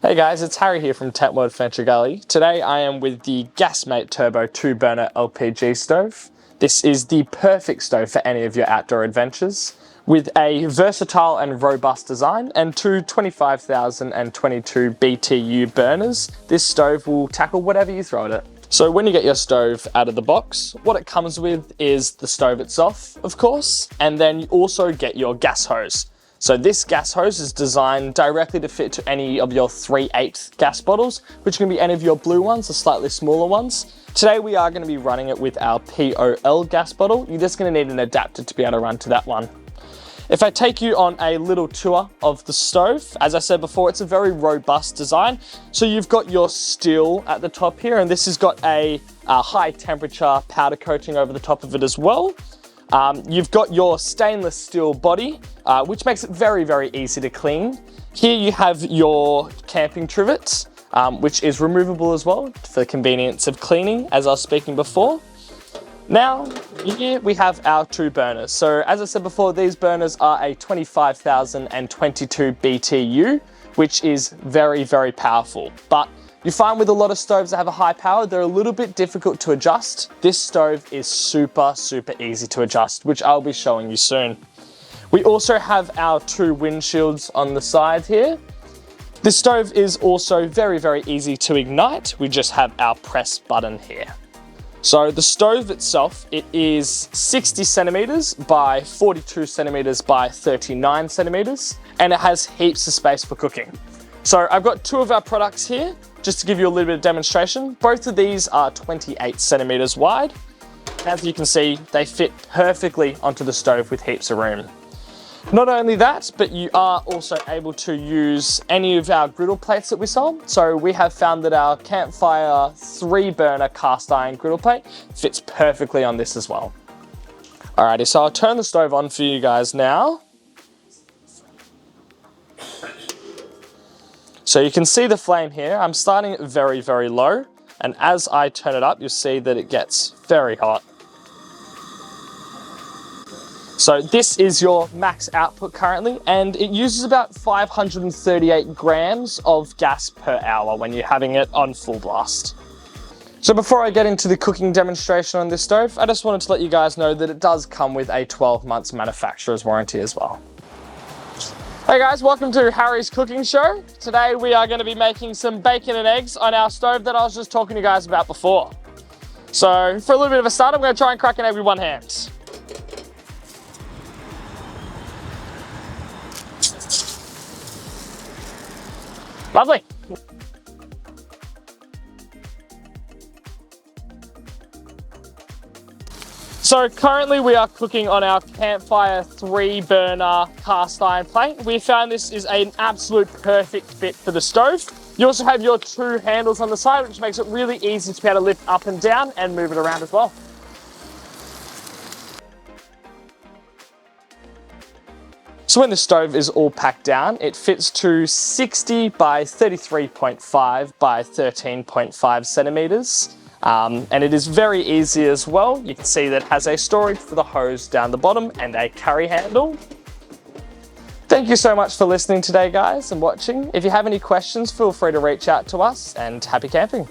Hey guys, it's Harry here from Tentworld Ferntree Gully. Today I am with the Gasmate Turbo 2-burner LPG stove. This is the perfect stove for any of your outdoor adventures. With a versatile and robust design and two 25,000 and 22 BTU burners, this stove will tackle whatever you throw at it. So when you get your stove out of the box, what it comes with is the stove itself, of course, and then you also get your gas hose. So this gas hose is designed directly to fit to any of your 3/8 gas bottles, which can be any of your blue ones or slightly smaller ones. Today we are going to be running it with our POL gas bottle. You're just going to need an adapter to be able to run to that one. If I take you on a little tour of the stove, as I said before, it's a very robust design. So you've got your steel at the top here, and this has got a high temperature powder coating over the top of it as well. You've got your stainless steel body, which makes it very, very easy to clean. Here you have your camping trivet, which is removable as well for the convenience of cleaning, as I was speaking before. Now, here we have our two burners. So as I said before, these burners are a 25,000 and 22 BTU, which is very, very powerful. But you find with a lot of stoves that have a high power, they're a little bit difficult to adjust. This stove is super, super easy to adjust, which I'll be showing you soon. We also have our two windshields on the side here. This stove is also very, very easy to ignite. We just have our press button here. So the stove itself, it is 60 centimeters by 42 centimeters by 39 centimeters, and it has heaps of space for cooking. So I've got two of our products here, just to give you a little bit of demonstration. Both of these are 28 centimeters wide. As you can see, they fit perfectly onto the stove with heaps of room. Not only that, but you are also able to use any of our griddle plates that we sell. So we have found that our Campfire 3-burner cast iron griddle plate fits perfectly on this as well. Alrighty, so I'll turn the stove on for you guys now. So you can see the flame here. I'm starting it very, very low. And as I turn it up, you'll see that it gets very hot. So this is your max output currently, and it uses about 538 grams of gas per hour when you're having it on full blast. So before I get into the cooking demonstration on this stove, I just wanted to let you guys know that it does come with a 12 months manufacturer's warranty as well. Hey guys, welcome to Harry's Cooking Show. Today we are going to be making some bacon and eggs on our stove that I was just talking to you guys about before. So for a little bit of a start, I'm going to try and crack an egg with one hand. Lovely. So currently we are cooking on our Campfire 3-burner cast iron plate. We found this is an absolute perfect fit for the stove. You also have your two handles on the side, which makes it really easy to be able to lift up and down and move it around as well. So when the stove is all packed down, it fits to 60 by 33.5 by 13.5 centimeters. And it is very easy as well. You can see that it has a storage for the hose down the bottom and a carry handle. Thank you so much for listening today, guys, and watching. If you have any questions, feel free to reach out to us, and happy camping.